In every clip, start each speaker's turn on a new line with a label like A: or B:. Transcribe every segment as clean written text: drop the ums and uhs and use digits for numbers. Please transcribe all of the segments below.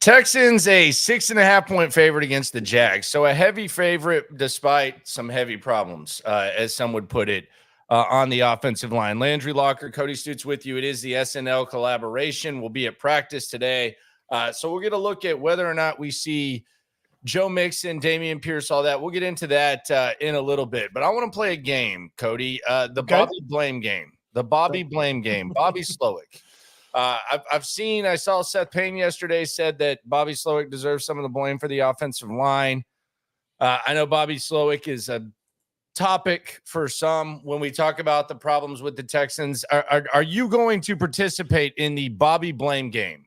A: Texans a 6.5-point favorite against the Jags. So a heavy favorite despite some heavy problems, as some would put it, on the offensive line. Landry Locker, Cody Stoots with you. It is the S&L Collaboration. We'll be at practice today. So we're going to look at whether or not we see Joe Mixon, Dameon Pierce, all that. We'll get into that in a little bit. But I want to play a game, Cody, the Bobby Blame game. The Bobby Blame game. Bobby Slowik. I saw Seth Payne yesterday said that Bobby Slowik deserves some of the blame for the offensive line. I know Bobby Slowik is a topic for some when we talk about the problems with the Texans. Are you going to participate in the Bobby Blame game?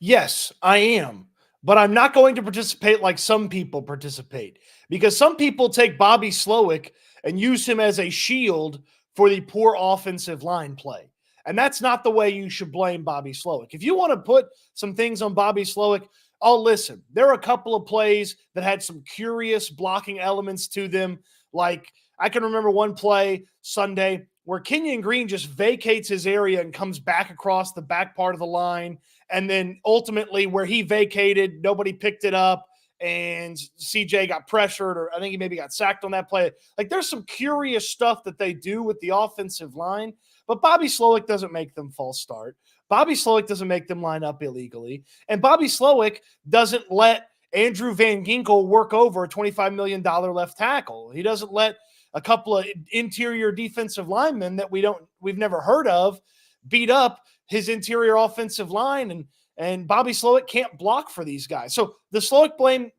B: Yes, I am. But I'm not going to participate like some people participate, because some people take Bobby Slowik and use him as a shield for the poor offensive line play. And that's not the way you should blame Bobby Slowik. If you want to put some things on Bobby Slowik, I'll listen. There are a couple of plays that had some curious blocking elements to them. Like, I can remember one play Sunday where Kenyon Green just vacates his area and comes back across the back part of the line. And then ultimately where he vacated, nobody picked it up and CJ got pressured, or I think he maybe got sacked on that play. Like, there's some curious stuff that they do with the offensive line. But Bobby Slowik doesn't make them false start. Bobby Slowik doesn't make them line up illegally. And Bobby Slowik doesn't let Andrew Van Ginkel work over a $25 million left tackle. He doesn't let a couple of interior defensive linemen that we've never heard of beat up his interior offensive line. And Bobby Slowik can't block for these guys. So the Slowik blame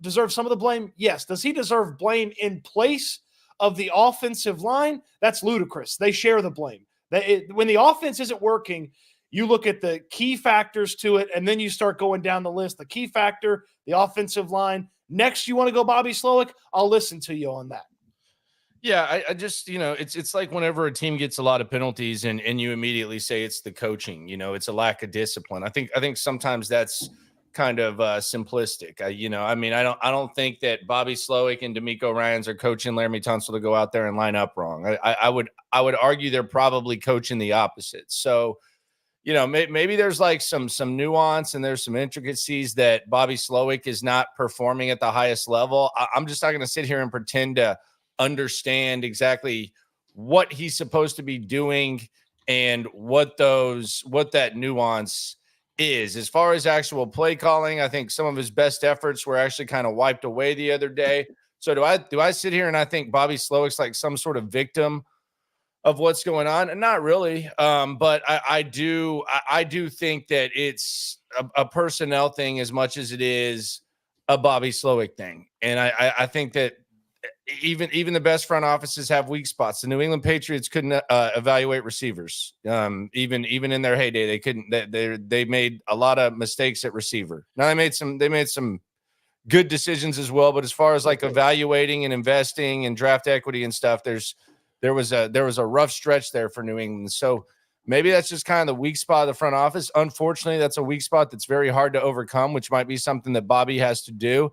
B: deserves some of the blame. Yes. Does he deserve blame in place of the offensive line? That's ludicrous. They share the blame. When the offense isn't working, you look at the key factors to it, and then you start going down the list. The key factor, the offensive line. Next, you want to go Bobby Slowik? I'll listen to you on that.
A: Yeah, I just, it's like whenever a team gets a lot of penalties and you immediately say it's the coaching, it's a lack of discipline. I think sometimes that's kind of simplistic. I don't think that Bobby Slowik and D'Amico Ryans are coaching Laramie Tunsil to go out there and line up wrong. I would argue they're probably coaching the opposite. So, maybe there's like some nuance and there's some intricacies that Bobby Slowik is not performing at the highest level. I'm just not going to sit here and pretend to understand exactly what he's supposed to be doing and what that nuance is. As far as actual play calling, I think some of his best efforts were actually kind of wiped away the other day. So do I sit here and I think Bobby Slowik's like some sort of victim of what's going on? And not really. But I do think that it's a personnel thing as much as it is a Bobby Slowik thing. And I think that even the best front offices have weak spots. The New England Patriots couldn't evaluate receivers. Even in their heyday, they couldn't. They made a lot of mistakes at receiver. Now they made some good decisions as well. But as far as like evaluating and investing and draft equity and stuff, there was a rough stretch there for New England. So maybe that's just kind of the weak spot of the front office. Unfortunately, that's a weak spot that's very hard to overcome, which might be something that Bobby has to do.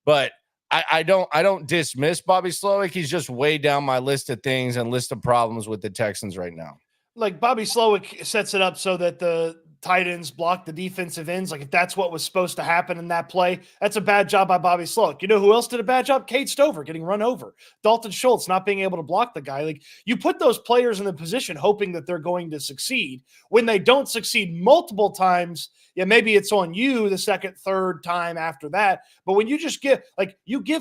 A: But I don't dismiss Bobby Slowik. He's just way down my list of things and list of problems with the Texans right now.
B: Like, Bobby Slowik sets it up so that the tight ends block the defensive ends. Like, if that's what was supposed to happen in that play, that's a bad job by Bobby Slowik. You know who else did a bad job? Cade Stover getting run over. Dalton Schultz not being able to block the guy. Like, you put those players in the position hoping that they're going to succeed. When they don't succeed multiple times, yeah, maybe it's on you the second, third time after that. But when you just give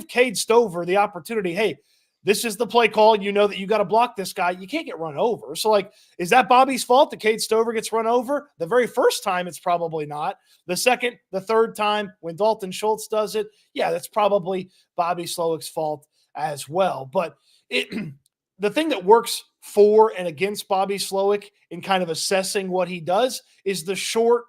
B: Cade Stover the opportunity, hey, this is the play call. You know that you got to block this guy. You can't get run over. So, is that Bobby's fault that Cade Stover gets run over? The very first time, it's probably not. The second, the third time, when Dalton Schultz does it, yeah, that's probably Bobby Slowik's fault as well. But the thing that works for and against Bobby Slowik in kind of assessing what he does is the short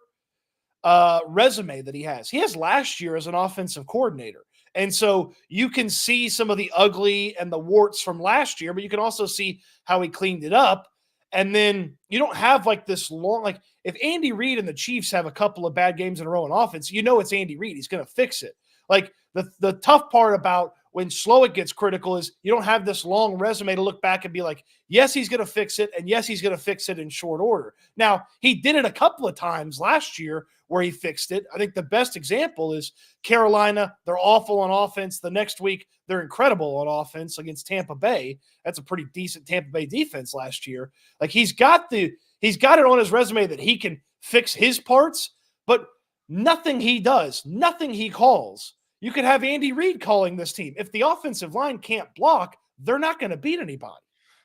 B: resume that he has. He has last year as an offensive coordinator. And so you can see some of the ugly and the warts from last year, but you can also see how he cleaned it up. And then you don't have like this long, if Andy Reid and the Chiefs have a couple of bad games in a row in offense, it's Andy Reid. He's going to fix it. Like, the tough part about when Slowik gets critical is you don't have this long resume to look back and be like, yes, he's going to fix it, and yes, he's going to fix it in short order. Now, he did it a couple of times last year where he fixed it. I think the best example is Carolina. They're awful on offense. The next week, they're incredible on offense against Tampa Bay. That's a pretty decent Tampa Bay defense last year. Like, he's got it on his resume that he can fix his parts, but nothing he does, nothing he calls. You could have Andy Reid calling this team. If the offensive line can't block, they're not going to beat anybody.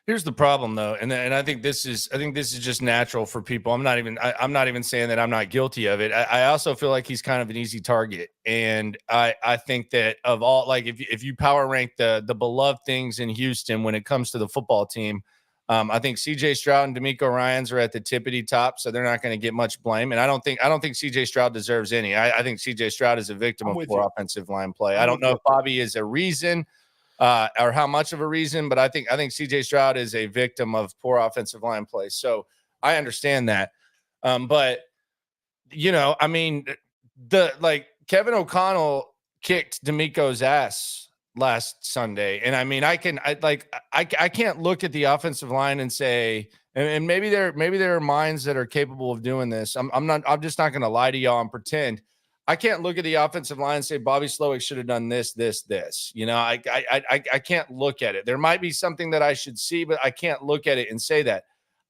A: Here's the problem, though, and I think this is just natural for people. I'm not even saying that I'm not guilty of it. I also feel like he's kind of an easy target, and I think that of all, like, if you power rank the beloved things in Houston when it comes to the football team, I think C.J. Stroud and D'Amico Ryans are at the tippity top, so they're not going to get much blame. And I don't think C.J. Stroud deserves any. I think C.J. Stroud is a victim of poor offensive line play. I don't know if Bobby is a reason or how much of a reason, but I think C.J. Stroud is a victim of poor offensive line play. So I understand that. But I mean, Kevin O'Connell kicked D'Amico's ass last Sunday. And I mean, I can't look at the offensive line and say, and maybe there are minds that are capable of doing this. I'm just not going to lie to y'all and pretend. I can't look at the offensive line and say Bobby Slowik should have done this. I can't look at it. There might be something that I should see, but I can't look at it and say that.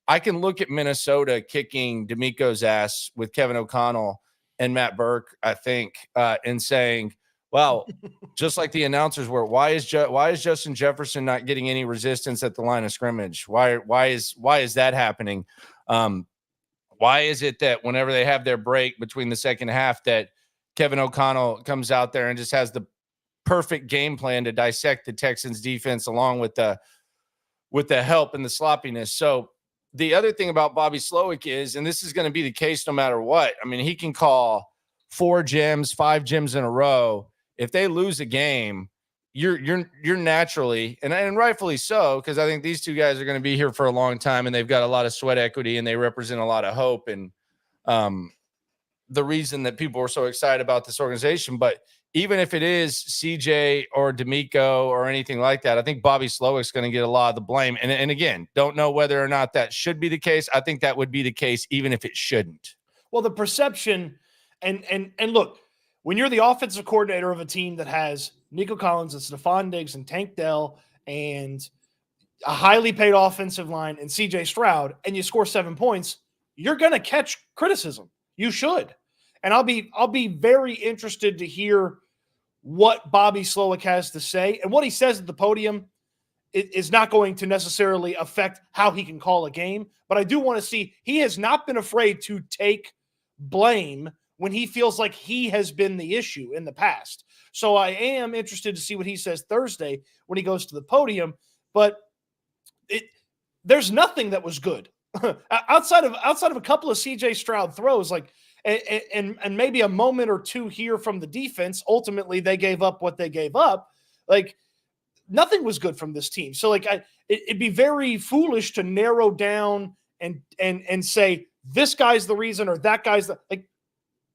A: I can look at Minnesota kicking D'Amico's ass with Kevin O'Connell and Matt Burke, I think, and saying, well, just like the announcers were, why is Justin Jefferson not getting any resistance at the line of scrimmage? Why is that happening? Why is it that whenever they have their break between the second half that Kevin O'Connell comes out there and just has the perfect game plan to dissect the Texans defense along with the help and the sloppiness? So the other thing about Bobby Slowik is, and this is going to be the case no matter what, I mean, he can call 5 gyms in a row. If they lose a game, you're naturally, and rightfully so, because I think these two guys are going to be here for a long time and they've got a lot of sweat equity and they represent a lot of hope and the reason that people are so excited about this organization. But even if it is CJ or D'Amico or anything like that, I think Bobby Slowik's going to get a lot of the blame. And again, don't know whether or not that should be the case. I think that would be the case even if it shouldn't.
B: Well, the perception and look, when you're the offensive coordinator of a team that has Nico Collins and Stefon Diggs and Tank Dell and a highly paid offensive line and CJ Stroud, and you score 7 points, you're going to catch criticism. You should. And I'll be very interested to hear what Bobby Slowik has to say. And what he says at the podium is not going to necessarily affect how he can call a game. But I do want to see, he has not been afraid to take blame when he feels like he has been the issue in the past. So I am interested to see what he says Thursday when he goes to the podium. But there's nothing that was good outside of a couple of CJ Stroud throws, and maybe a moment or two here from the defense. Ultimately, they gave up what they gave up. Like, nothing was good from this team. So it'd be very foolish to narrow down and say this guy's the reason or that guy's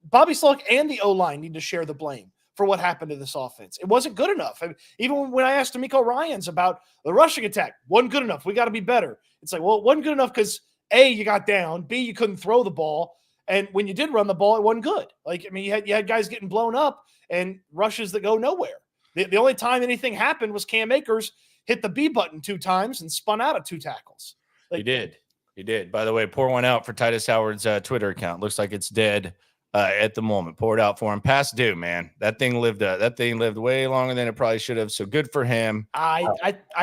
B: Bobby Slowik and the O-line need to share the blame for what happened to this offense. It wasn't good enough. I mean, even when I asked D'Amico Ryans about the rushing attack, wasn't good enough. We got to be better. It's like, well, it wasn't good enough because A, you got down, B, you couldn't throw the ball, and when you did run the ball, it wasn't good. You had guys getting blown up and rushes that go nowhere. The only time anything happened was Cam Akers hit the B button 2 times and spun out of 2 tackles.
A: He did. By the way, pour one out for Titus Howard's Twitter account. Looks like it's dead. At the moment, pour it out for him. Past due, man. That thing lived way longer than it probably should have. So good for him.
B: I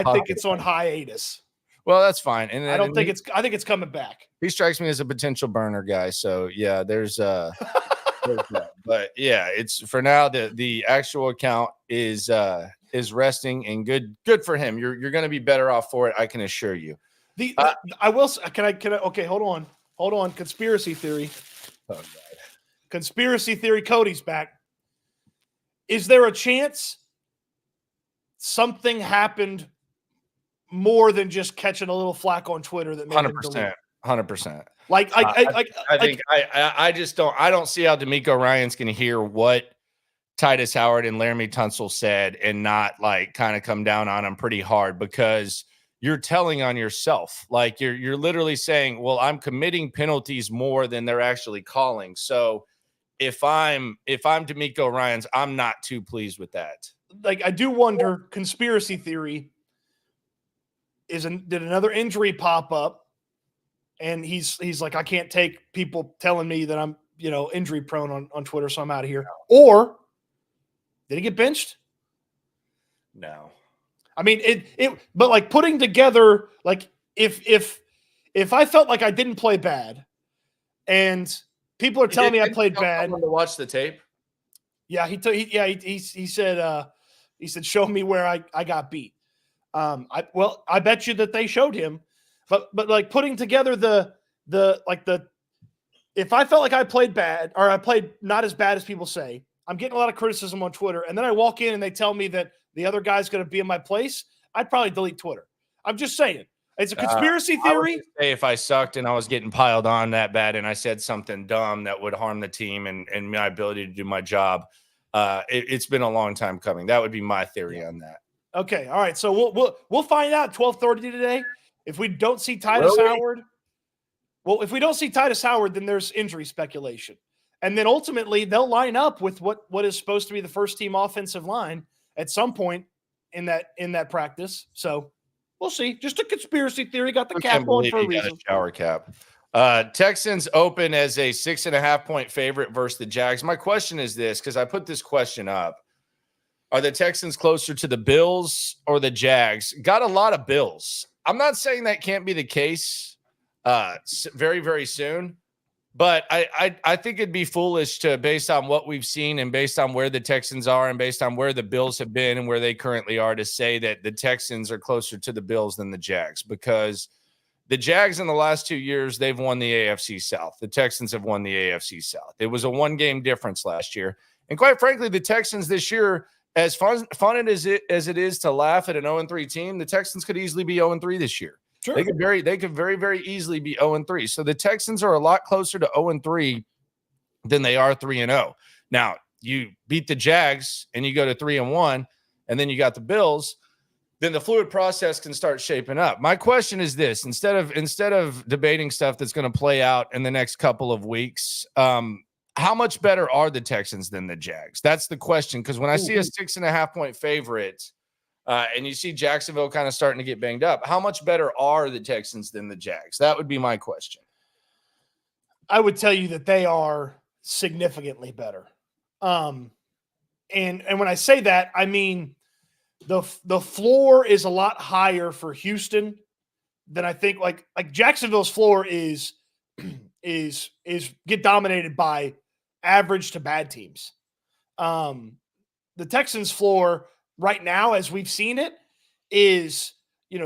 B: think it's on hiatus.
A: Well, that's fine. And
B: I think it's coming back.
A: He strikes me as a potential burner guy. So yeah, there's that. But yeah, it's for now the actual account is resting and good for him. You're going to be better off for it, I can assure you.
B: I will. Can I? Okay, hold on. Conspiracy theory.
A: Oh God.
B: Conspiracy theory. Cody's back. Is there a chance something happened more than just catching a little flack on Twitter that made
A: 100%?
B: I
A: don't see how D'Amico Ryans can hear what Titus Howard and Laramie Tunsil said and not like kind of come down on them pretty hard, because you're telling on yourself. Like you're literally saying, well, I'm committing penalties more than they're actually calling. So if I'm D'Amico Ryans, I'm not too pleased with that.
B: Like, I do wonder, conspiracy theory, did another injury pop up? And he's like, I can't take people telling me that I'm, injury prone on Twitter, so I'm out of here. Or did he get benched?
A: No.
B: I mean, but like putting together, like if I felt like I didn't play bad and people are telling me I played bad.
A: To watch the tape.
B: Yeah, he said show me where I got beat. I bet you that they showed him, but like putting together if I felt like I played bad or I played not as bad as people say, I'm getting a lot of criticism on Twitter, and then I walk in and they tell me that the other guy's going to be in my place, I'd probably delete Twitter. I'm just saying. It's a conspiracy theory.
A: I would say if I sucked and I was getting piled on that bad and I said something dumb that would harm the team and my ability to do my job, it's been a long time coming. That would be my theory on that.
B: Okay, all right. So we'll find out 12:30 today. If we don't see Titus Howard, if we don't see Titus Howard, then there's injury speculation, and then ultimately they'll line up with what is supposed to be the first team offensive line at some point in that practice. So we'll see. Just a conspiracy theory. Got the cap on for a reason.
A: Got a shower cap. Texans open as a 6.5-point favorite versus the Jags. My question is this, because I put this question up. Are the Texans closer to the Bills or the Jags? Got a lot of Bills. I'm not saying that can't be the case very, very soon, but I think it'd be foolish to, based on what we've seen and based on where the Texans are and based on where the Bills have been and where they currently are, to say that the Texans are closer to the Bills than the Jags, because the Jags in the last 2 years, they've won the AFC South. The Texans have won the AFC South. It was a one-game difference last year. And quite frankly, the Texans this year, as fun as it is to laugh at an 0-3 team, the Texans could easily be 0-3 this year. Sure. They could very, very easily be 0-3. So the Texans are a lot closer to 0-3 than they are 3-0. Now, you beat the Jags and you go to 3-1, and then you got the Bills, then the fluid process can start shaping up. My question is this: instead of debating stuff that's going to play out in the next couple of weeks, how much better are the Texans than the Jags? That's the question. Because when I see a 6.5-point favorite and you see Jacksonville kind of starting to get banged up, how much better are the Texans than the Jags? That would be my question.
B: I would tell you that they are significantly better. And when I say that, I mean the floor is a lot higher for Houston than I think. Like Jacksonville's floor is get dominated by average to bad teams. The Texans' floor right now, as we've seen it, is,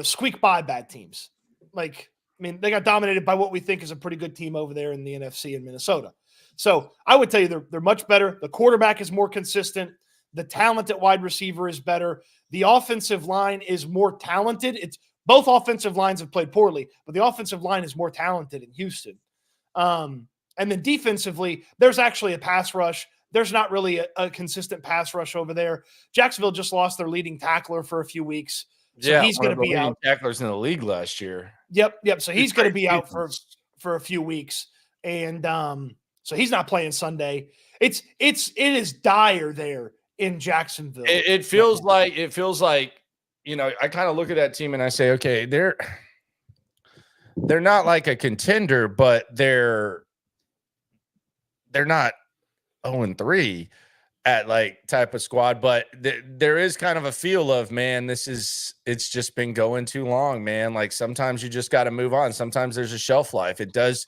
B: squeak by bad teams. Like, I mean, they got dominated by what we think is a pretty good team over there in the NFC in Minnesota. So I would tell you they're much better. The quarterback is more consistent. The talent at wide receiver is better. The offensive line is more talented. It's both offensive lines have played poorly, but the offensive line is more talented in Houston. And then defensively, there's actually a pass rush. There's not really a consistent pass rush over there. Jacksonville just lost their leading tackler for a few weeks. So he's going to be out.
A: Tacklers in the league last year.
B: Yep. So he's going to be out for a few weeks. And so he's not playing Sunday. It is dire there in Jacksonville.
A: It feels like, I kind of look at that team and I say, okay, they're not like a contender, but they're not 0-3 at like type of squad, but there is kind of a feel of, man, it's just been going too long, man. Like sometimes you just got to move on. Sometimes there's a shelf life. It does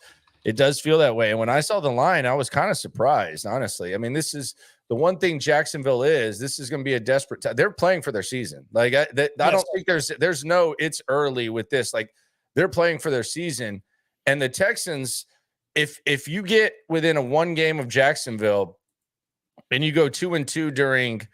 A: feel that way. And when I saw the line, I was kind of surprised, honestly. I mean, this is the one thing Jacksonville is. This is going to be a desperate time. They're playing for their season. Like I don't think there's no it's early with this. Like they're playing for their season. And the Texans, if you get within a one game of Jacksonville and you go 2-2 during,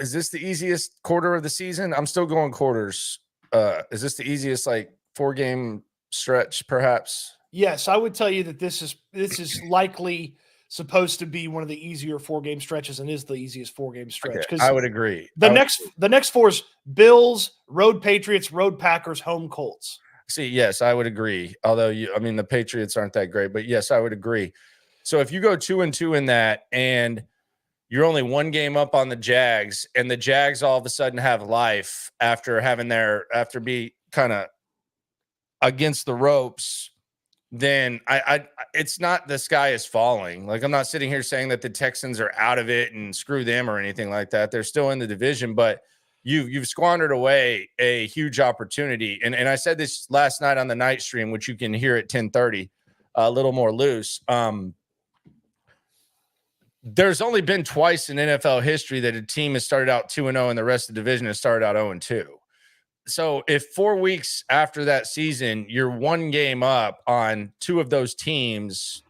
A: is this the easiest quarter of the season? I'm still going quarters. Is this the easiest like 4-game stretch perhaps?
B: Yes, I would tell you that this is likely supposed to be one of the easier 4-game stretches and is the easiest 4-game stretch.
A: Okay,
B: Because
A: I would agree.
B: the next 4 is Bills, road Patriots, road Packers, home Colts.
A: See, yes, I would agree. Although the Patriots aren't that great, but yes, I would agree. So if you go 2-2 in that, and you're only 1 game up on the Jags, and the Jags all of a sudden have life after be kind of against the ropes, then it's not the sky is falling. Like, I'm not sitting here saying that the Texans are out of it and screw them or anything like that. They're still in the division, but you've squandered away a huge opportunity. And I said this last night on the night stream, which you can hear at 10:30, a little more loose. There's only been twice in NFL history that a team has started out 2-0 and the rest of the division has started out 0-2. So if 4 weeks after that season, you're 1 game up on 2 of those teams,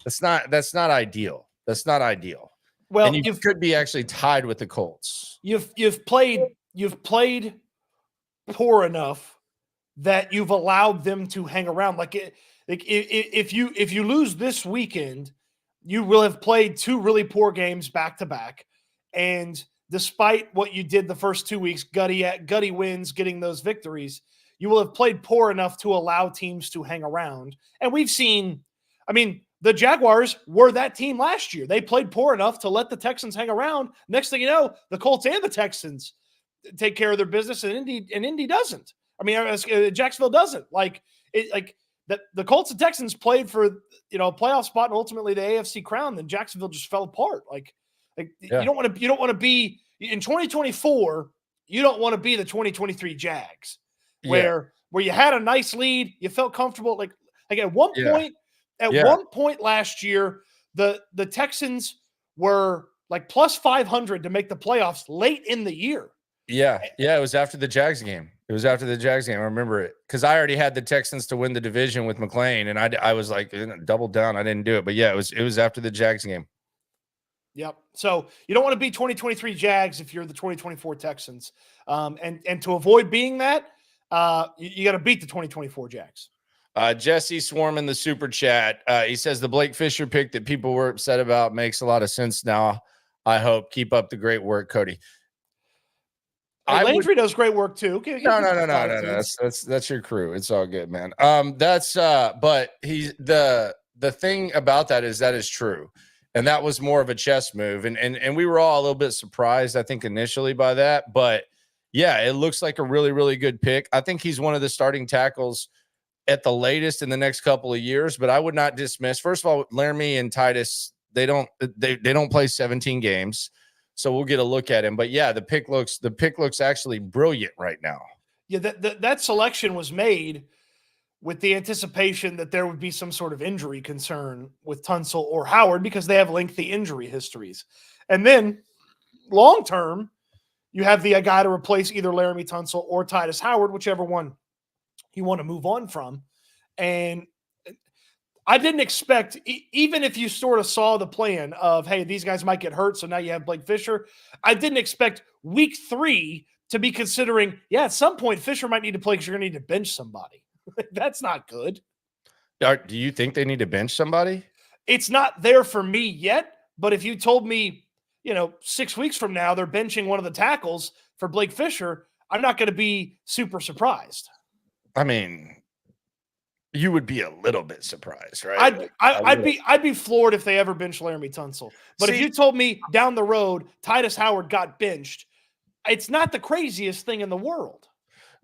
A: that's not ideal. That's not ideal.
B: Well,
A: and you could be actually tied with the Colts.
B: You've played poor enough that you've allowed them to hang around. If you lose this weekend, you will have played 2 really poor games back to back, and despite what you did the first 2 weeks, gutty wins, getting those victories, you will have played poor enough to allow teams to hang around. And we've seen, the Jaguars were that team last year. They played poor enough to let the Texans hang around. Next thing you know, the Colts and the Texans take care of their business, and Indy doesn't. Jacksonville doesn't. The Colts and Texans played for a playoff spot and ultimately the AFC crown. Then Jacksonville just fell apart. You don't want to be in 2024. You don't want to be the 2023 Jags where you had a nice lead, you felt comfortable. At one point. At one point last year, the Texans were plus 500 to make the playoffs late in the year.
A: Yeah. It was after the Jags game. I remember it because I already had the Texans to win the division with McLean, and I was like, double down. I didn't do it, but it was after the Jags game.
B: Yep. So you don't want to be 2023 Jags if you're the 2024 Texans, and to avoid being that, you got to beat the 2024 Jags.
A: Jesse Swarm in the super chat. He says the Blake Fisher pick that people were upset about makes a lot of sense now. I hope. Keep up the great work, Cody.
B: Landry does great work too.
A: No. That's your crew. It's all good, man. But the thing about that is true. And that was more of a chess move. And we were all a little bit surprised, I think, initially by that. But yeah, it looks like a really, really good pick. I think he's one of the starting tackles at the latest in the next couple of years, but I would not dismiss. First of all, Laramie and Titus, they don't play 17 games, so we'll get a look at him. But yeah, the pick looks actually brilliant right now.
B: Yeah, that selection was made with the anticipation that there would be some sort of injury concern with Tunsil or Howard because they have lengthy injury histories, and then long term, you have the guy to replace either Laramie Tunsil or Titus Howard, whichever one you want to move on from. And I didn't expect, even if you sort of saw the plan of, hey, these guys might get hurt, so now you have Blake Fisher, I didn't expect week 3 to be considering, at some point Fisher might need to play because you're going to need to bench somebody. That's not good.
A: Do you think they need to bench somebody?
B: It's not there for me yet, but if you told me, 6 weeks from now they're benching one of the tackles for Blake Fisher, I'm not going to be super surprised.
A: You would be a little bit surprised, right?
B: I'd be floored if they ever bench Laramie Tunsil. But if you told me down the road Titus Howard got benched, it's not the craziest thing in the world.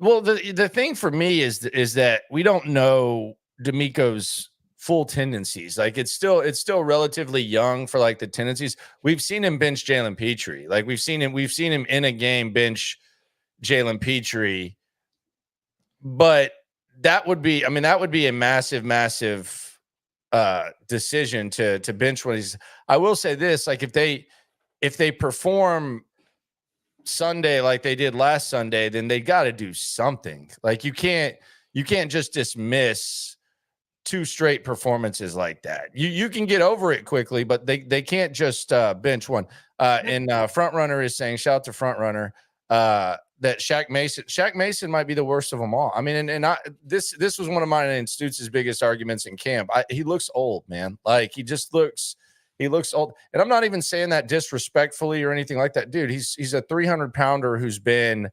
A: Well, the thing for me is that we don't know D'Amico's full tendencies. It's still relatively young for the tendencies. We've seen him bench Jalen Petrie. We've seen him in a game bench Jalen Petrie. But that would be a massive decision to bench when he's. I will say this: if they perform Sunday like they did last Sunday, then they got to do something. You can't just dismiss 2 straight performances like that. You can get over it quickly, but they can't just bench one. And Front Runner is saying, shout out to Front Runner. That Shaq Mason might be the worst of them all. This was one of mine and Stoots' biggest arguments in camp. He looks old, man. He just looks He looks old. And I'm not even saying that disrespectfully or anything like that. Dude, he's a 300-pounder who's been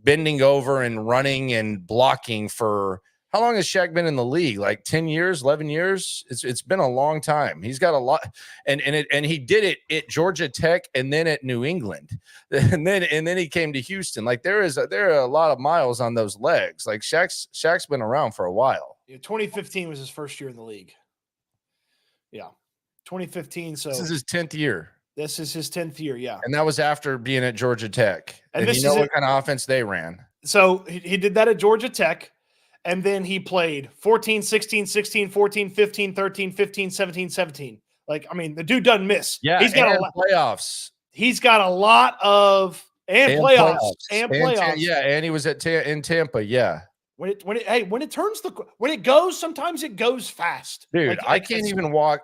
A: bending over and running and blocking for – how long has Shaq been in the league? Like 10 years, 11 years? It's been a long time. He's got a lot. And he did it at Georgia Tech and then at New England. And then he came to Houston. Like there are a lot of miles on those legs. Like Shaq's been around for a while.
B: Yeah, 2015 was his first year in the league. Yeah. 2015. So
A: this is his 10th year.
B: This is his 10th year, yeah.
A: And that was after being at Georgia Tech. And
B: this
A: you know what kind of offense they ran.
B: So he did that at Georgia Tech. And then he played 14, 16, 16, 14, 15, 13, 15, 17, 17. Like, I mean, the dude doesn't miss.
A: Yeah,
B: he's got
A: playoffs.
B: He's got a lot of playoffs.
A: Yeah, and he was in Tampa. Yeah.
B: When it goes, sometimes it goes fast.
A: Dude, like, I can't even walk.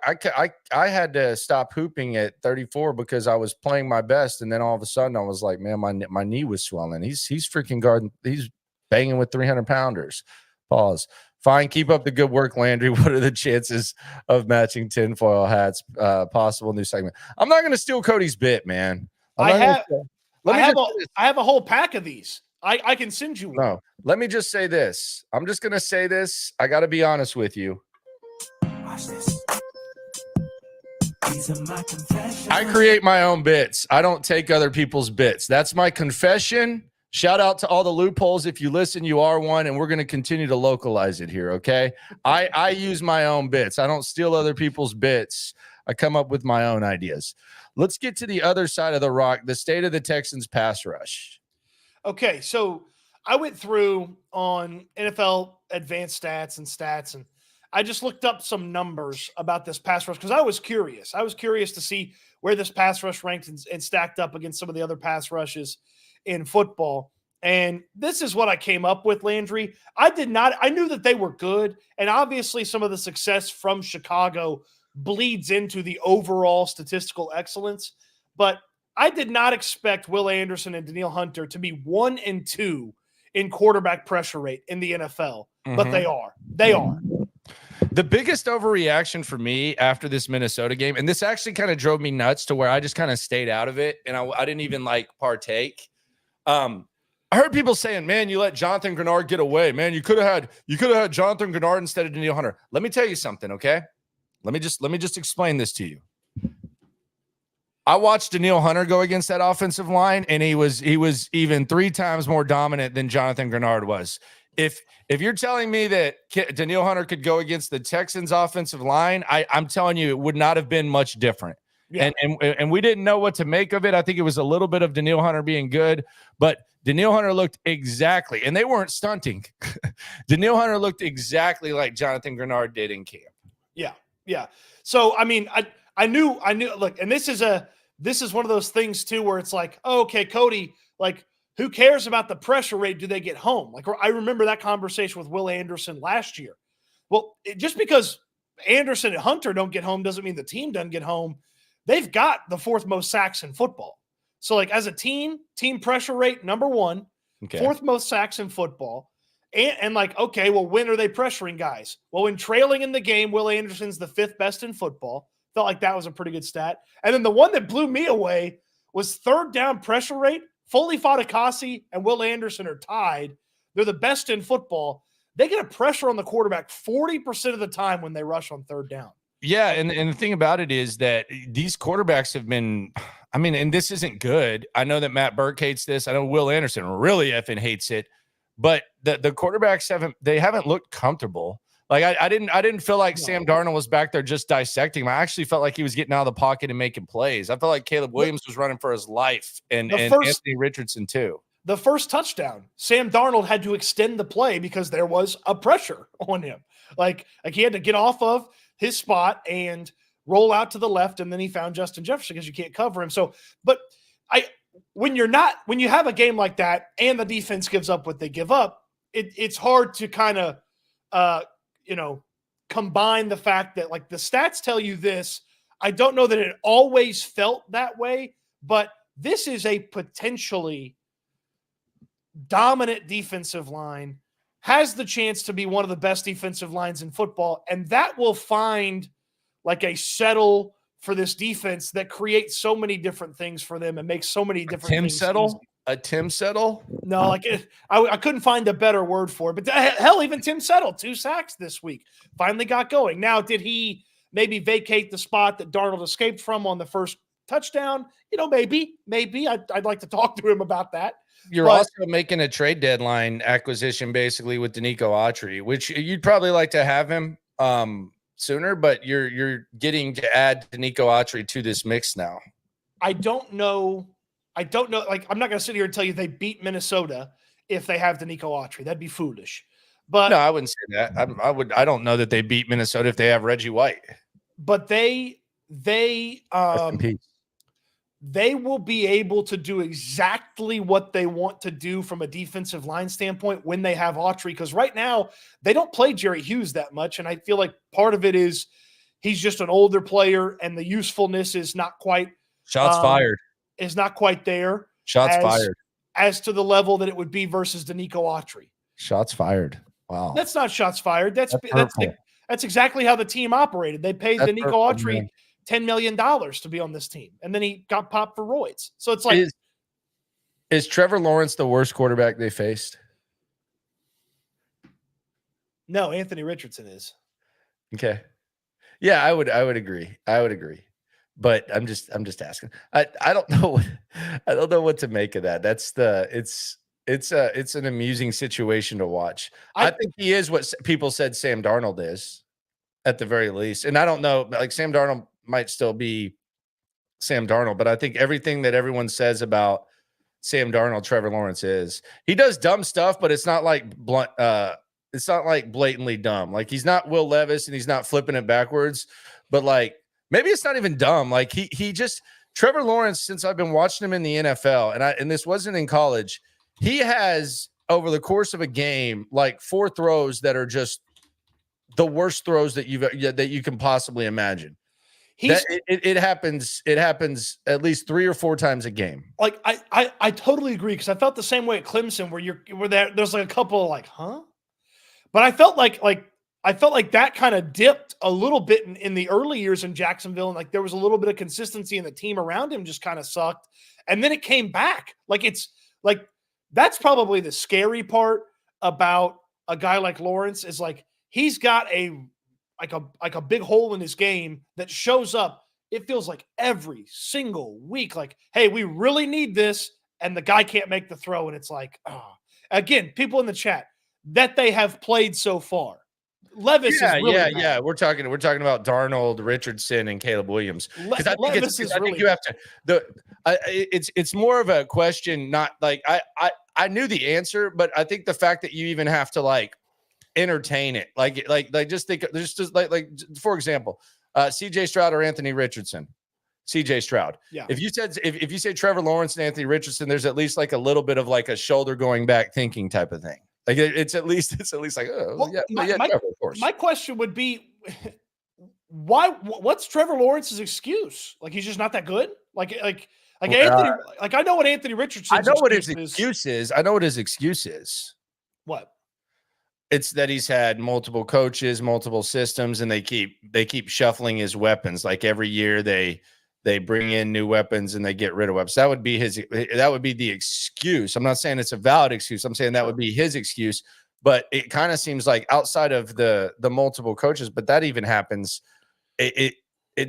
A: I had to stop hooping at 34 because I was playing my best, and then all of a sudden I was like, man, my knee was swelling. He's freaking guarding. He's banging with 300-pounders. Pause. Fine. Keep up the good work, Landry. What are the chances of matching tinfoil hats? Possible new segment. I'm not going to steal Cody's bit, man.
B: I have a whole pack of these. I can send you one.
A: No, let me just say this. I'm just going to say this. I got to be honest with you. Watch this. These are my confessions. I create my own bits. I don't take other people's bits. That's my confession. Shout out to all the loopholes. If you listen, you are one, and we're going to continue to localize it here, okay? I use my own bits. I don't steal other people's bits. I come up with my own ideas. Let's get to the other side of the rock, the state of the Texans pass rush.
B: Okay, so I went through on NFL advanced stats, and I just looked up some numbers about this pass rush because I was curious. I was curious to see where this pass rush ranked and stacked up against some of the other pass rushes in football. And this is what I came up with, Landry. I knew that they were good. And obviously some of the success from Chicago bleeds into the overall statistical excellence. But I did not expect Will Anderson and Danielle Hunter to be 1 and 2 in quarterback pressure rate in the NFL. Mm-hmm. But they are. They are.
A: The biggest overreaction for me after this Minnesota game, and this actually kind of drove me nuts to where I just kind of stayed out of it, and I didn't even partake. I heard people saying, man, you let Jonathan Grenard get away. Man, you could have had Jonathan Grenard instead of Danielle Hunter. Let me tell you something, okay? Let me just explain this to you. I watched Danielle Hunter go against that offensive line, and he was even 3 times more dominant than Jonathan Grenard was. If you're telling me that Danielle Hunter could go against the Texans offensive line, I'm telling you it would not have been much different. Yeah. And we didn't know what to make of it. I think it was a little bit of Danielle Hunter being good, but Danielle Hunter looked exactly, and they weren't stunting. Danielle Hunter looked exactly like Jonathan Grenard did in camp.
B: Yeah. Yeah. So, I mean, I knew, look, and this is one of those things too, where it's like, oh, okay, Cody, like, who cares about the pressure rate? Do they get home? Like, I remember that conversation with Will Anderson last year. Well, just because Anderson and Hunter don't get home doesn't mean the team doesn't get home. They've got the 4th most sacks in football. So, like, as a team pressure rate, number 1, okay. 4th most sacks in football. And like, okay, well, when are they pressuring guys? Well, when trailing in the game, Will Anderson's the 5th best in football. Felt like that was a pretty good stat. And then the one that blew me away was 3rd down pressure rate. Foley Fatukasi and Will Anderson are tied. They're the best in football. They get a pressure on the quarterback 40% of the time when they rush on 3rd down.
A: Yeah, and the thing about it is that these quarterbacks have been – I mean, and this isn't good. I know that Matt Burke hates this. I know Will Anderson really effing hates it. But the quarterbacks haven't looked comfortable. Like I didn't feel like Sam Darnold was back there just dissecting him. I actually felt like he was getting out of the pocket and making plays. I felt like Caleb Williams was running for his life, and Anthony Richardson too.
B: The first touchdown, Sam Darnold had to extend the play because there was a pressure on him. Like he had to get off of his spot and roll out to the left, and then he found Justin Jefferson because you can't cover him. So, but when you have a game like that and the defense gives up what they give up, it's hard to kind of combine the fact that, like, the stats tell you this. I don't know that it always felt that way, but this is a potentially dominant defensive line, has the chance to be one of the best defensive lines in football, and that will find like a settle for this defense that creates so many different things for them and makes so many different
A: Tim
B: things
A: Settle?
B: easy.
A: A Tim Settle?
B: No, like I couldn't find a better word for it. But hell, even Tim Settle, 2 sacks this week, finally got going. Now, did he maybe vacate the spot that Darnold escaped from on the first touchdown? Maybe. I'd like to talk to him about that.
A: You're also making a trade deadline acquisition basically with Nico Autry, which you'd probably like to have him sooner, but you're getting to add Nico Autry to this mix now.
B: I don't know. Like, I'm not going to sit here and tell you they beat Minnesota if they have Nico Autry. That'd be foolish. But
A: no, I wouldn't say that. I don't know that they beat Minnesota if they have Reggie White.
B: But they will be able to do exactly what they want to do from a defensive line standpoint when they have Autry, because right now they don't play Jerry Hughes that much, and I feel like part of it is he's just an older player and the usefulness is not quite
A: fired.
B: Is not quite there.
A: Fired.
B: As to the level that it would be versus Nico Autry.
A: Shots fired. Wow.
B: That's not shots fired. That's exactly how the team operated. They paid Nico Autry $10 million to be on this team, and then he got popped for roids. So it's like,
A: is Trevor Lawrence the worst quarterback they faced?
B: No, Anthony Richardson is. Okay.
A: Yeah, I would agree. But I'm just asking. I don't know. I don't know what to make of that. It's an amusing situation to watch. I think he is what people said Sam Darnold is, at the very least. And I don't know, like Sam Darnold might still be Sam Darnold, but I think everything that everyone says about Sam Darnold, Trevor Lawrence is. He does dumb stuff, but it's not like blunt. It's not like blatantly dumb. Like he's not Will Levis and he's not flipping it backwards, but like. Maybe it's not even dumb. Like he just Trevor Lawrence, since I've been watching him in the NFL, and this wasn't in college, he has over the course of a game like 4 throws that are just the worst throws that you can possibly imagine. It happens at least 3 or 4 times a game.
B: Like I totally agree, because I felt the same way at Clemson where there's like a couple of like, huh? But I felt like that kind of dipped a little bit in the early years in Jacksonville. And like there was a little bit of consistency, and the team around him just kind of sucked. And then it came back. Like it's like that's probably the scary part about a guy like Lawrence is like he's got a big hole in his game that shows up. It feels like every single week, like, hey, we really need this. And the guy can't make the throw. And it's like, oh, again, people in the chat that they have played so far. Levis is really bad.
A: We're talking about Darnold, Richardson, and Caleb Williams. Because I think you have to. It's more of a question. Not like I knew the answer, but I think the fact that you even have to like entertain it, like just think. There's just like for example, C.J. Stroud or Anthony Richardson. C.J. Stroud. Yeah. If you say Trevor Lawrence and Anthony Richardson, there's at least like a little bit of like a shoulder going back thinking type of thing. Like it's at least like, oh, well, Trevor, of course.
B: My question would be, what's Trevor Lawrence's excuse? Like he's just not that good. Anthony. Like I know what Anthony Richardson.
A: I know what his excuse is. I know what his excuse is.
B: What?
A: It's that he's had multiple coaches, multiple systems, and they keep shuffling his weapons. Like every year they bring in new weapons and they get rid of weapons. That would be the excuse. I'm not saying it's a valid excuse. I'm saying that would be his excuse. But it kind of seems like outside of the multiple coaches, but that even happens. It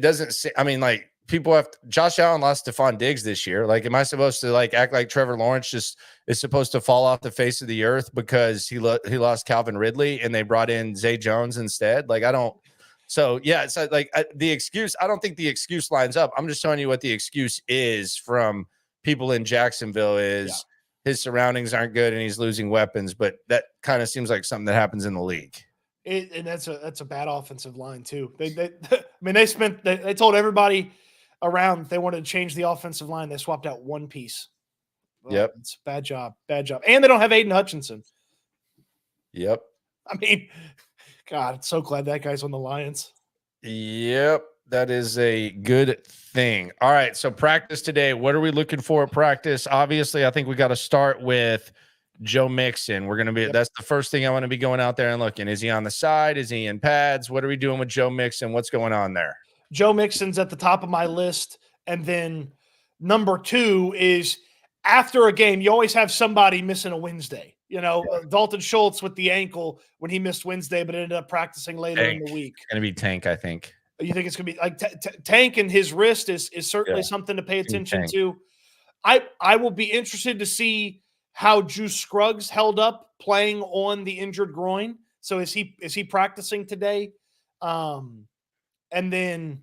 A: doesn't say. I mean, like people have Josh Allen lost Stefon Diggs this year. Like, am I supposed to like act like Trevor Lawrence just is supposed to fall off the face of the earth because he lost Calvin Ridley and they brought in Zay Jones instead? Like, I don't. So, yeah, it's like the excuse. I don't think the excuse lines up. I'm just telling you what the excuse is from people in Jacksonville is his surroundings aren't good and he's losing weapons. But that kind of seems like something that happens in the league.
B: And that's a bad offensive line, too. They told everybody around they wanted to change the offensive line. They swapped out one piece. Well,
A: yep.
B: It's a bad job. And they don't have Aiden Hutchinson.
A: Yep.
B: I mean, God, so glad that guy's on the Lions.
A: Yep, that is a good thing. All right, so practice today. What are we looking for at practice? Obviously, I think we got to start with Joe Mixon. We're going to be that's the first thing I want to be going out there and looking. Is he on the side? Is he in pads? What are we doing with Joe Mixon? What's going on there?
B: Joe Mixon's at the top of my list. And then number 2 is after a game, you always have somebody missing a Wednesday. Dalton Schultz with the ankle when he missed Wednesday, but ended up practicing later in the week.
A: Going to be Tank, I think.
B: You think it's going to be like Tank, and his wrist is certainly something to pay attention to. I will be interested to see how Juice Scruggs held up playing on the injured groin. So is he practicing today? And then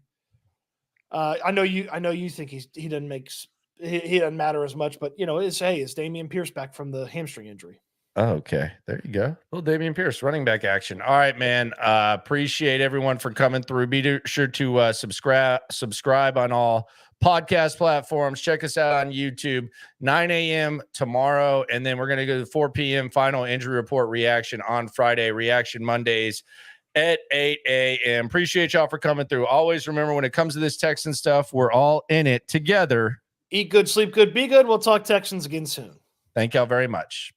B: I know you think he doesn't matter as much, but is Damian Pierce back from the hamstring injury?
A: Oh, okay. There you go. Little Damian Pierce running back action. All right, man. Appreciate everyone for coming through. Be sure to subscribe on all podcast platforms. Check us out on YouTube, 9 a.m. tomorrow. And then we're going to go to 4 p.m. final injury report reaction on Friday, reaction Mondays at 8 a.m. Appreciate y'all for coming through. Always remember, when it comes to this Texan stuff, we're all in it together.
B: Eat good, sleep good, be good. We'll talk Texans again soon.
A: Thank y'all very much.